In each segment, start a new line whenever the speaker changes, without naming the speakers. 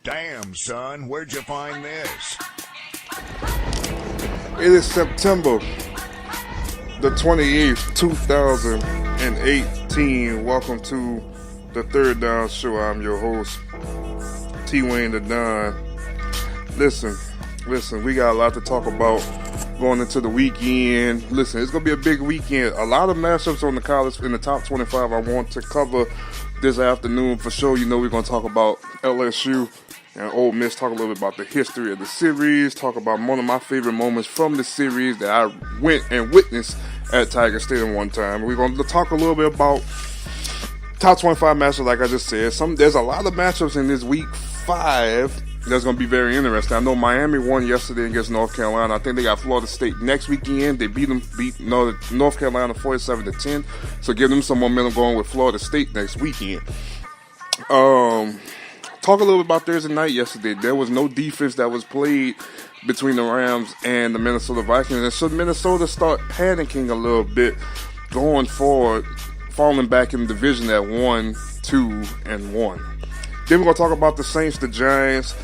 Damn, son, where'd you find this?
It is September the 28th, 2018. Welcome to the Third Down Show. I'm your host, T. Wayne the Don. Listen, we got a lot to talk about going into the weekend. Listen, it's going to be a big weekend. A lot of matchups on the college in the top 25 I want to cover this afternoon for sure. You know we're going to talk about LSU and Ole Miss, talk a little bit about the history of the series, talk about one of my favorite moments from the series that I went and witnessed at Tiger Stadium one time. We're going to talk a little bit about top 25 matchups, like I just said. There's a lot of matchups in this week 5 that's going to be very interesting. I know Miami won yesterday against North Carolina. I think they got Florida State next weekend. They beat North Carolina 47-10. So give them some momentum going with Florida State next weekend. Talk a little bit about Thursday night yesterday. There was no defense that was played between the Rams and the Minnesota Vikings. And so Minnesota start panicking a little bit going forward, falling back in the division at 1-2-1. Then we're going to talk about the Saints, the Giants,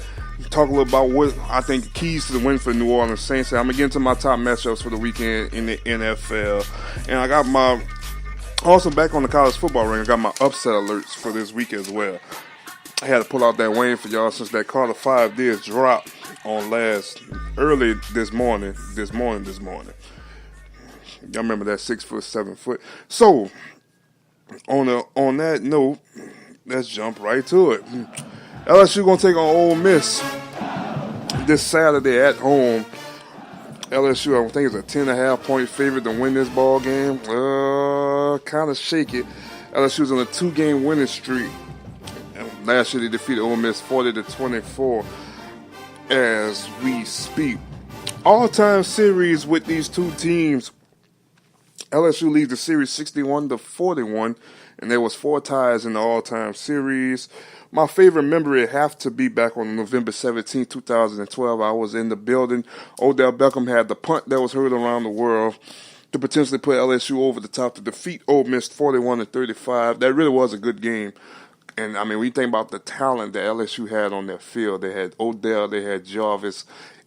talk a little about what I think keys to the win for the New Orleans Saints. I'm going to get into my top matchups for the weekend in the NFL. And I got also back on the college football ring, I got my upset alerts for this week as well. I had to pull out that Wayne for y'all since that Carter 5 did drop on early this morning. Y'all remember that 6 foot, 7 foot. So, on that note, let's jump right to it. LSU gonna take on Ole Miss this Saturday at home. LSU, I think, is a 10.5 point favorite to win this ball game. Kind of shaky. LSU's on a 2-game winning streak. Last year they defeated Ole Miss 40-24 as we speak. All-time series with these two teams. LSU leads the series 61-41, and there was 4 ties in the all-time series. My favorite memory have to be back on November 17, 2012. I was in the building. Odell Beckham had the punt that was heard around the world to potentially put LSU over the top to defeat Ole Miss 41-35. That really was a good game. And, I mean, when you think about the talent that LSU had on their field, they had Odell, they had Jarvis,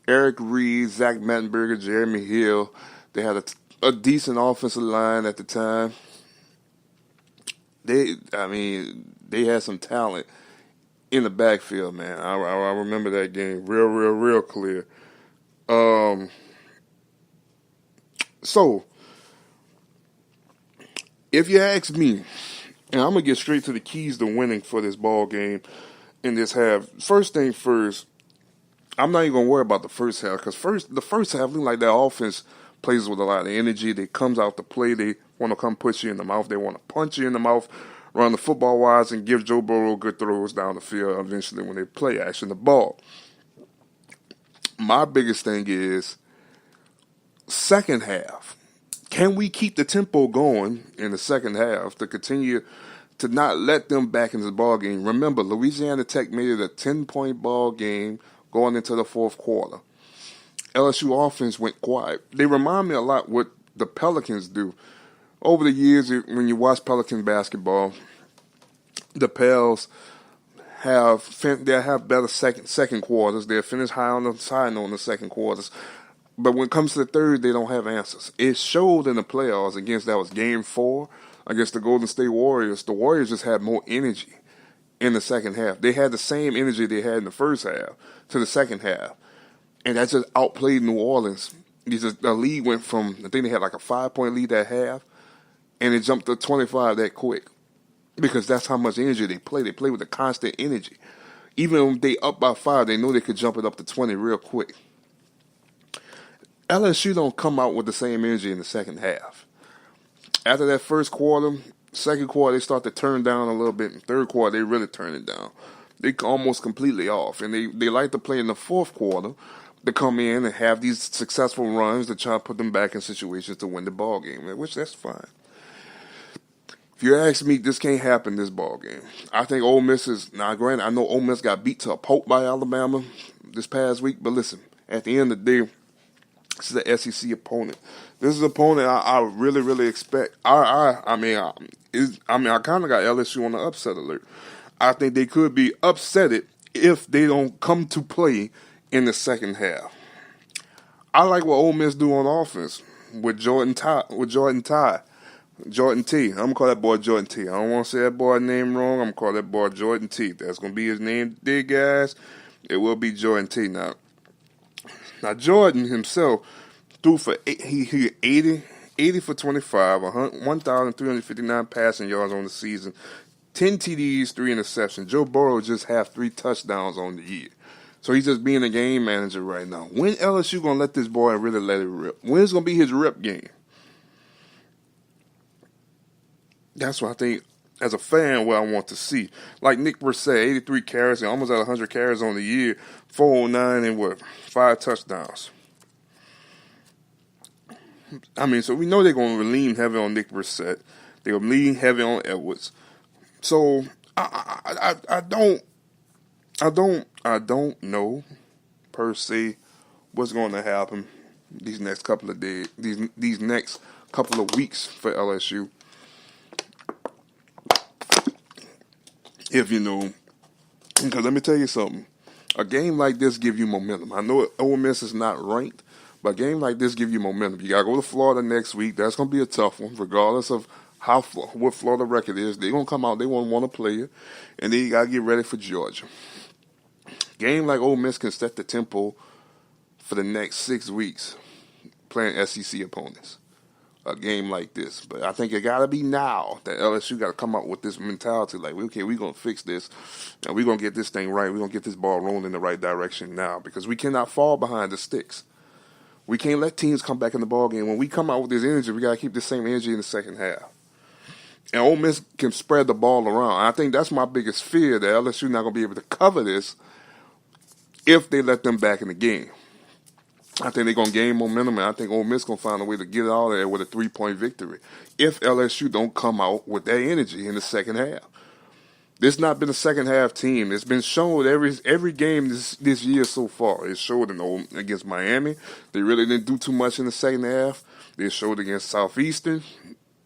Eric Reed, Zach Mettenberger, Jeremy Hill. They had a decent offensive line at the time. They had some talent in the backfield, man. I remember that game real clear. So, if you ask me, and I'm going to get straight to the keys to winning for this ball game in this half. First thing first, I'm not even going to worry about the first half because the first half, look like that offense plays with a lot of energy. They comes out to play. They want to come push you in the mouth. They want to punch you in the mouth, run the football wise, and give Joe Burrow good throws down the field eventually when they play action the ball. My biggest thing is second half. Can we keep the tempo going in the second half to continue to not let them back into the ball game? Remember, Louisiana Tech made it a 10-point ball game going into the fourth quarter. LSU offense went quiet. They remind me a lot what the Pelicans do. Over the years, when you watch Pelican basketball, the Pels have better second quarters. They'll finish high on the side note in the second quarters. But when it comes to the third, they don't have answers. It showed in the playoffs that was Game 4 against the Golden State Warriors. The Warriors just had more energy in the second half. They had the same energy they had in the first half to the second half. And that just outplayed New Orleans. The lead went from, I think they had like a 5-point lead at half, and it jumped to 25 that quick. Because that's how much energy they play. They play with a constant energy. Even when they up by 5, they know they could jump it up to 20 real quick. LSU don't come out with the same energy in the second half. After that first quarter, second quarter, they start to turn down a little bit. In third quarter, they really turn it down. They almost completely off. And they like to play in the fourth quarter to come in and have these successful runs to try to put them back in situations to win the ball game, which that's fine. If you ask me, this can't happen this ball game. I think Ole Miss is, now granted, I know Ole Miss got beat to a pulp by Alabama this past week, but listen, at the end of the day, this is an SEC opponent. This is an opponent I really expect. I kind of got LSU on the upset alert. I think they could be upsetted if they don't come to play in the second half. I like what Ole Miss do on offense with Jordan T. I'm gonna call that boy Jordan T. I don't want to say that boy's name wrong. I'm gonna call that boy Jordan T. That's gonna be his name today, guys. It will be Jordan T. Now Jordan himself threw for 80 for 25, 1,359 passing yards on the season, 10 TDs, 3 interceptions. Joe Burrow just have 3 touchdowns on the year. So he's just being a game manager right now. When LSU going to let this boy really let it rip? When's going to be his rip game? That's what I think, as a fan, what I want to see. Like Nick Brissett, 83 carries and almost at 100 carries on the year, 409 and 5 touchdowns. I mean, so we know they're going to lean heavy on Nick Brissett. They're going to lean heavy on Edwards. So I don't know per se what's going to happen these next couple of days, these next couple of weeks for LSU. If you know, because let me tell you something, a game like this give you momentum. I know Ole Miss is not ranked, but a game like this give you momentum. You got to go to Florida next week. That's going to be a tough one, regardless of what Florida record is. They're going to come out. They won't want to play you. And then you got to get ready for Georgia. Game like Ole Miss can set the tempo for the next 6 weeks playing SEC opponents. A game like this. But I think it got to be now that LSU got to come out with this mentality like, okay, we're going to fix this and we're going to get this thing right. We're going to get this ball rolling in the right direction now because we cannot fall behind the sticks. We can't let teams come back in the ball game. When we come out with this energy, we got to keep the same energy in the second half. And Ole Miss can spread the ball around. I think that's my biggest fear, that LSU not going to be able to cover this if they let them back in the game. I think they're going to gain momentum, and I think Ole Miss going to find a way to get out of there with a 3-point victory if LSU don't come out with that energy in the second half. This not been a second half team. It's been shown every game this year so far. It showed against Miami. They really didn't do too much in the second half. They showed against Southeastern.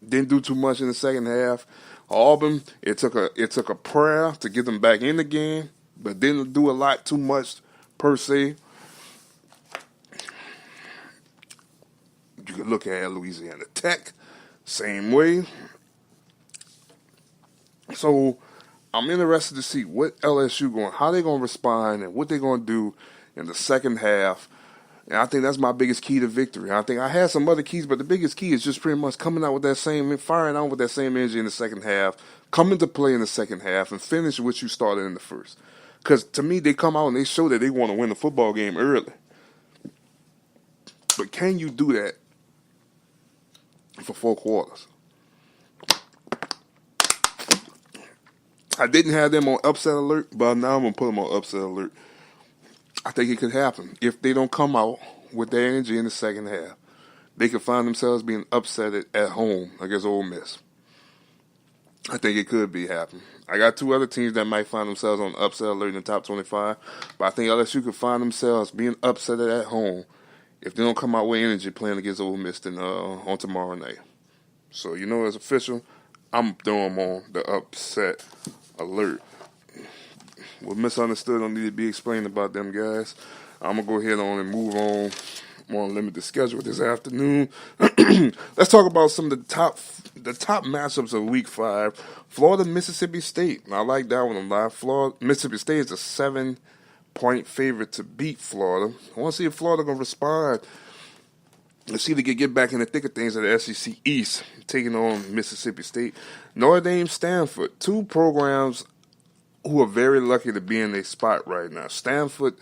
Didn't do too much in the second half. Auburn, it took a prayer to get them back in the game, but didn't do a lot too much per se. You could look at Louisiana Tech, same way. So I'm interested to see what LSU how they're going to respond and what they're going to do in the second half. And I think that's my biggest key to victory. I think I had some other keys, but the biggest key is just pretty much firing out with that same energy in the second half, coming to play in the second half, and finish what you started in the first. Because to me, they come out and they show that they want to win the football game early. But can you do that for 4 quarters? I didn't have them on upset alert, but now I'm going to put them on upset alert. I think it could happen. If they don't come out with their energy in the second half, they could find themselves being upset at home against Ole Miss. I think it could be happening. I got 2 other teams that might find themselves on upset alert in the top 25, but I think LSU could find themselves being upset at home if they don't come out with energy playing against Ole Miss on tomorrow night. So, as official, I'm throwing them on the upset alert. What misunderstood don't need to be explained about them guys. I'm going to go ahead on and move on. I'm on a limited schedule this afternoon. Let's talk about some of the top matchups of Week 5. Florida, Mississippi State. I like that one a lot. Mississippi State is a 7-point favorite to beat Florida. I want to see if Florida going to respond. Let's see if they can get back in the thick of things at the SEC East, taking on Mississippi State. Notre Dame, Stanford. 2 programs who are very lucky to be in their spot right now. Stanford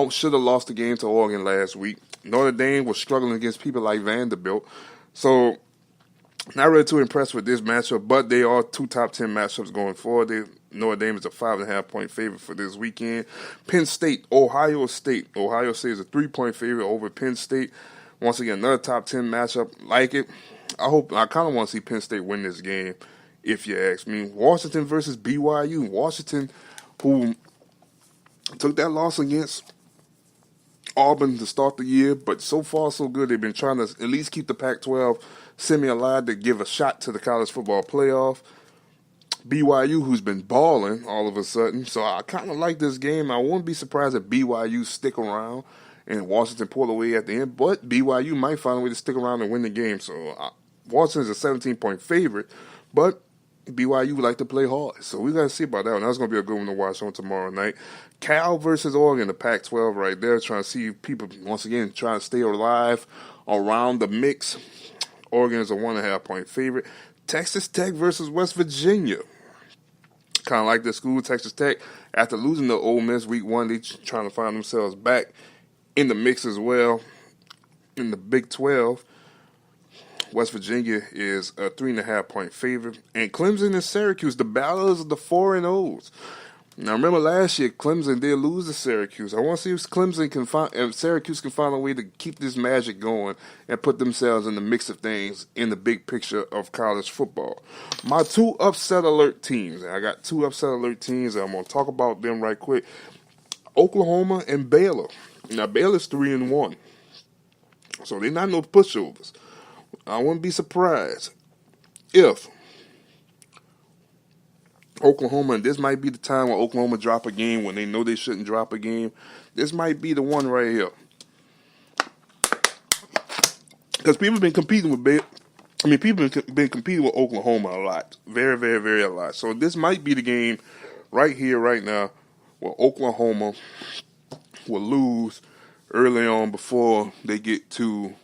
should have lost the game to Oregon last week. Notre Dame was struggling against people like Vanderbilt. So, not really too impressed with this matchup, but they are 2 top 10 matchups going forward. Notre Dame is a 5.5-point favorite for this weekend. Penn State, Ohio State. Ohio State is a 3-point favorite over Penn State. Once again, another top 10 matchup like it. I kind of want to see Penn State win this game, if you ask me. Washington versus BYU. Washington, who took that loss against Auburn to start the year, but so far so good. They've been trying to at least keep the Pac-12 semi-alive to give a shot to the college football playoff. BYU, who's been balling all of a sudden. So I kind of like this game. I wouldn't be surprised if BYU stick around and Washington pull away at the end. But BYU might find a way to stick around and win the game. So Washington's a 17-point favorite. But BYU would like to play hard. So we got to see about that one. That's going to be a good one to watch on tomorrow night. Cal versus Oregon, the Pac-12 right there. Trying to see people, once again, trying to stay alive around the mix. Oregon is a 1.5-point favorite. Texas Tech versus West Virginia. Kind of like the school, Texas Tech. After losing to Ole Miss week 1, they trying to find themselves back in the mix as well. In the Big 12, West Virginia is a 3.5-point favorite. And Clemson and Syracuse, the battlers of the 4-0s. Now, remember last year, Clemson did lose to Syracuse. I want to see if Syracuse can find a way to keep this magic going and put themselves in the mix of things in the big picture of college football. My 2 upset alert teams. I got 2 upset alert teams. I'm going to talk about them right quick. Oklahoma and Baylor. Now, Baylor's 3-1. So they're not no pushovers. I wouldn't be surprised if Oklahoma, and this might be the time when Oklahoma drop a game when they know they shouldn't drop a game. This might be the one right here. Because people have been competing with people have been competing with Oklahoma a lot. Very, very, very a lot. So this might be the game right here, right now, where Oklahoma will lose early on before they get to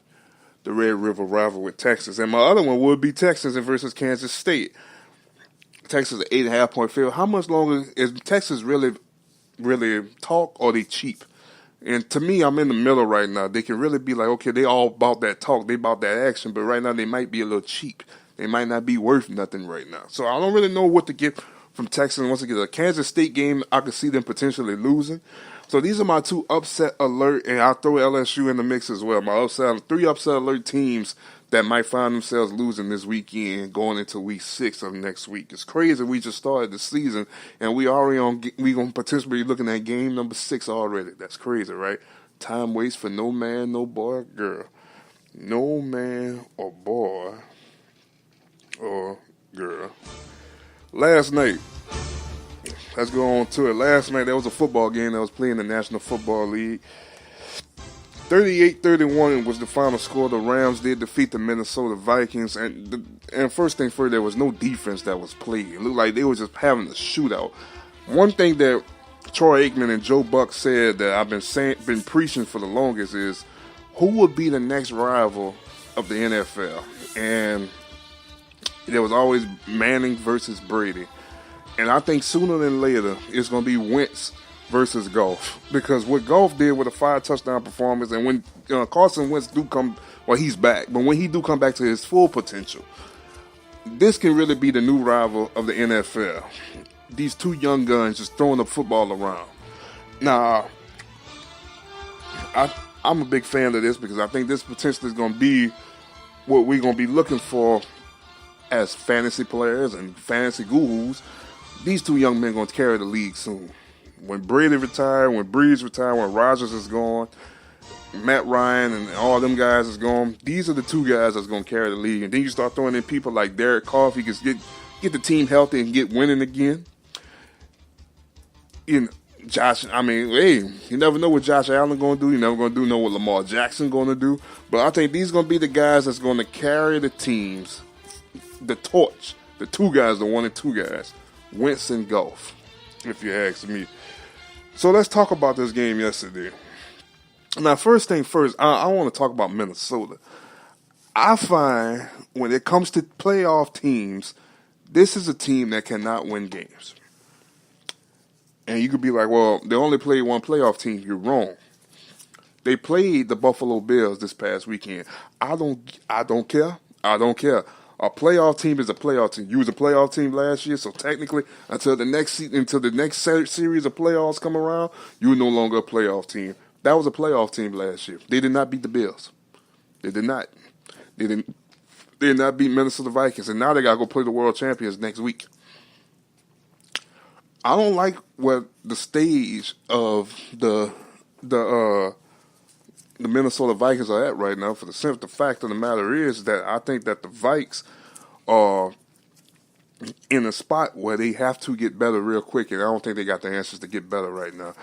the Red River rival with Texas. And my other one would be Texas versus Kansas State. Texas is an 8.5-point favorite. How much longer is Texas really talk, or they cheap? And to me, I'm in the middle right now. They can really be like, okay, they all about that talk, they about that action, but right now they might be a little cheap. They might not be worth nothing right now. So I don't really know what to get from Texas. Once again, a Kansas State game, I could see them potentially losing. So these are my 2 upset alert, and I'll throw LSU in the mix as well. My 3 upset alert teams that might find themselves losing this weekend going into week 6 of next week. It's crazy. We just started the season, and we going to potentially be looking at game number 6 already. That's crazy, right? Time waits for no man, no boy, or girl. No man or boy or girl. Last night, let's go on to it. Last night, there was a football game that was playing in the National Football League. 38-31 was the final score. The Rams did defeat the Minnesota Vikings. And first thing first, there was no defense that was played. It looked like they were just having a shootout. One thing that Troy Aikman and Joe Buck said that I've been preaching for the longest is, who would be the next rival of the NFL? And there was always Manning versus Brady. And I think sooner than later, it's going to be Wentz versus Goff. Because what Goff did with a 5-touchdown performance, and when Carson Wentz he's back, but when he do come back to his full potential, this can really be the new rival of the NFL. These 2 young guns just throwing the football around. Now, I'm a big fan of this because I think this potentially is going to be what we're going to be looking for as fantasy players and fantasy gurus. These 2 young men are going to carry the league soon. When Brady retired, when Breeze retired, when Rodgers is gone, Matt Ryan and all them guys is gone, these are the 2 guys that's going to carry the league. And then you start throwing in people like Derek Carr, he can get the team healthy and get winning again. Josh, you never know what Josh Allen going to do. You never going to know what Lamar Jackson going to do. But I think these are going to be the guys that's going to carry the teams, the torch, the 2 guys, the 1 and 2 guys, Wentz and Goff, if you ask me. So let's talk about this game yesterday. Now, first thing first, I want to talk about Minnesota. I find when it comes to playoff teams, this is a team that cannot win games. And you could be like, well, they only played 1 playoff team. You're wrong. They played the Buffalo Bills this past weekend. I don't care. I don't care. A playoff team is a playoff team. You was a playoff team last year, so technically, until the next series of playoffs come around, you're no longer a playoff team. That was a playoff team last year. They did not beat the Bills. They did not. They did not beat Minnesota Vikings, and now they gotta go play the world champions next week. I don't like what the stage of the Minnesota Vikings are at right now. For the simple fact of the matter is that I think that the Vikes are in a spot where they have to get better real quick, and I don't think they got the answers to get better right now.